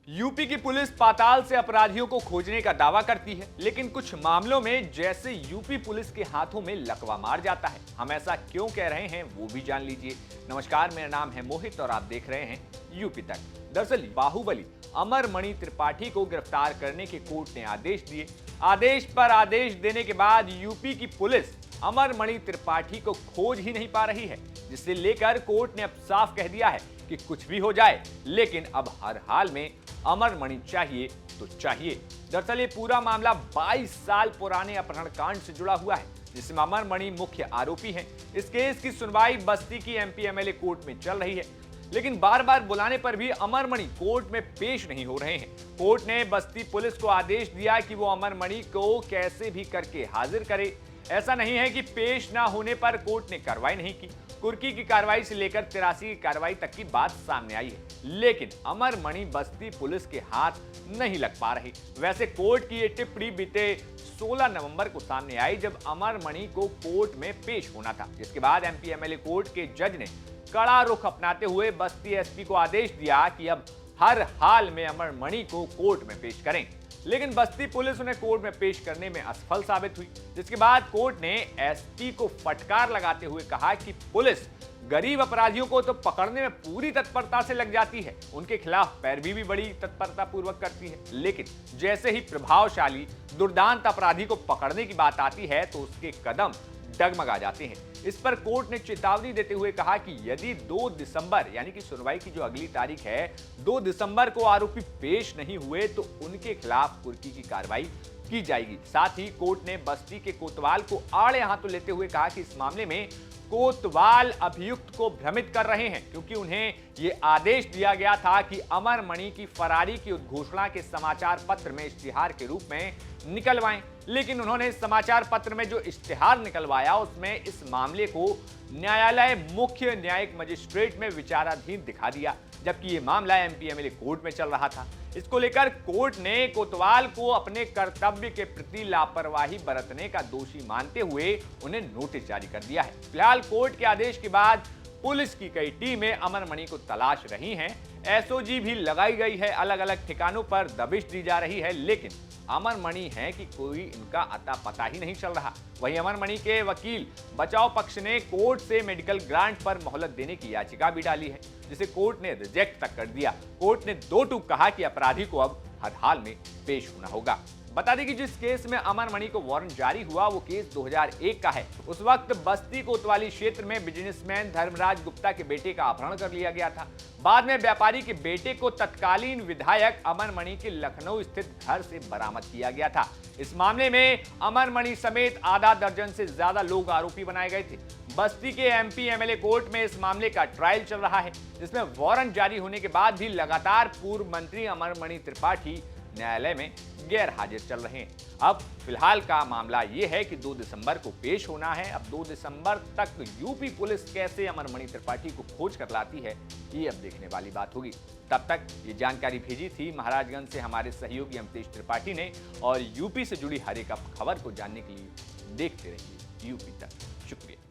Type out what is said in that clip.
UP की police पाताल से अपराधियों को खोजने का दावा करती है, लेकिन कुछ मामलों में जैसे यूपी पुलिस के हाथों में लकवा मार जाता है। हम ऐसा क्यों कह रहे हैं वो भी जान लीजिए। नमस्कार, मेरा नाम है मोहित और आप देख रहे हैं यूपी तक। दरअसल बाहुबली अमरमणि त्रिपाठी को गिरफ्तार करने के कोर्ट ने आदेश दिए। आदेश पर आदेश देने के बाद यूपी की पुलिस अमरमणि त्रिपाठी को खोज ही नहीं पा रही है, जिसे लेकर कोर्ट ने अब साफ कह दिया है कि कुछ भी हो जाए, लेकिन अब हर हाल में अमरमणि चाहिए तो चाहिए। दरअसल ये पूरा मामला 22 साल पुराने अपहरण कांड से जुड़ा हुआ है, जिसमें अमरमणि मुख्य आरोपी हैं। इस केस की सुनवाई बस्ती की एमपी एमएलए कोर्ट में चल रही है, लेकिन बार बार बुलाने पर भी अमरमणि कोर्ट में पेश नहीं हो रहे हैं। कोर्ट ने बस्ती पुलिस को आदेश दिया कि वो अमरमणि को कैसे भी करके हाजिर करे। ऐसा नहीं है कि पेश ना होने पर कोर्ट ने कार्रवाई नहीं की। कुर्की की कार्रवाई से लेकर 83 की कार्रवाई तक की बात सामने आई है, लेकिन अमरमणि बस्ती पुलिस के हाथ नहीं लग पा रहे। वैसे कोर्ट की ये टिप्पणी बीते 16 नवंबर को सामने आई, जब अमरमणि को कोर्ट में पेश होना था। जिसके बाद एमपी एमएलए कोर्ट के जज ने कड़ा रुख अपनाते हुए बस्ती एसपी को आदेश दिया कि अब हर हाल में अमरमणि को कोर्ट में पेश करें, लेकिन बस्ती पुलिस उन्हें कोर्ट में पेश करने में असफल साबित हुई। जिसके बाद कोर्ट ने एसपी को फटकार लगाते हुए कहा कि पुलिस गरीब अपराधियों को तो पकड़ने में पूरी तत्परता से लग जाती है, उनके खिलाफ पैरवी भी बड़ी तत्परता पूर्वक करती है, लेकिन जैसे ही प्रभावशाली दुर्दांत अपराधी को पकड़ने की बात आती है तो उसके कदम डगमगा जाते हैं। इस पर कोर्ट ने चेतावनी देते हुए कहा कि यदि 2 दिसंबर यानी कि सुनवाई की जो अगली तारीख है 2 दिसंबर को आरोपी पेश नहीं हुए तो उनके खिलाफ कुर्की की कार्रवाई की जाएगी। साथ ही कोर्ट ने बस्ती के कोतवाल को आड़े हाथों लेते हुए कहा कि इस मामले में कोतवाल अभियुक्त को भ्रमित कर रहे हैं, क्योंकि उन्हें यह आदेश दिया गया था कि अमरमणि की फरारी की उद्घोषणा के समाचार पत्र में इश्तिहार के रूप में निकलवाएं, लेकिन उन्होंने समाचार पत्र में जो इश्तिहार निकलवाया उसमें इस मामले को न्यायालय मुख्य न्यायिक मजिस्ट्रेट में विचाराधीन दिखा दिया, जबकि यह मामला एमपी एमएलए कोर्ट में चल रहा था। इसको लेकर कोर्ट ने कोतवाल को अपने कर्तव्य के प्रति लापरवाही बरतने का दोषी मानते हुए उन्हें नोटिस जारी कर दिया है। फिलहाल कोर्ट के आदेश के बाद पुलिस की कई टीमें अमरमणि को तलाश रही हैं। एसओजी भी लगाई गई है, अलग अलग ठिकानों पर दबिश दी जा रही है, लेकिन अमरमणि है कि कोई इनका अता पता ही नहीं चल रहा। वहीं अमरमणि के वकील बचाव पक्ष ने कोर्ट से मेडिकल ग्रांट पर मोहलत देने की याचिका भी डाली है, जिसे कोर्ट ने रिजेक्ट तक कर दिया। कोर्ट ने 2 टूक कहा कि अपराधी को अब हर हाल में पेश होना होगा। बता दें कि जिस केस में अमरमणि को वारंट जारी हुआ वो केस 2001 का है। उस वक्त बस्ती कोतवाली क्षेत्र में बिजनेसमैन धर्मराज गुप्ता के बेटे का अपहरण कर लिया गया था। बाद में व्यापारी के बेटे को तत्कालीन विधायक अमरमणि के लखनऊ स्थित घर से बरामद किया गया था। इस मामले में अमरमणि समेत आधा दर्जन से ज्यादा लोग आरोपी बनाए गए थे। बस्ती के एमपी एमएलए कोर्ट में इस मामले का ट्रायल चल रहा है, जिसमें वारंट जारी होने के बाद भी लगातार पूर्व मंत्री अमरमणि त्रिपाठी न्यायालय में गैर हाजिर चल रहे हैं। अब फिलहाल का मामला यह है कि 2 दिसंबर को पेश होना है। अब 2 दिसंबर तक यूपी पुलिस कैसे अमरमणि त्रिपाठी को खोज कर लाती है, ये अब देखने वाली बात होगी। तब तक ये जानकारी भेजी थी महाराजगंज से हमारे सहयोगी अमतेश त्रिपाठी ने, और यूपी से जुड़ी हर एक खबर को जानने के लिए देखते रहिए यूपी तक। शुक्रिया।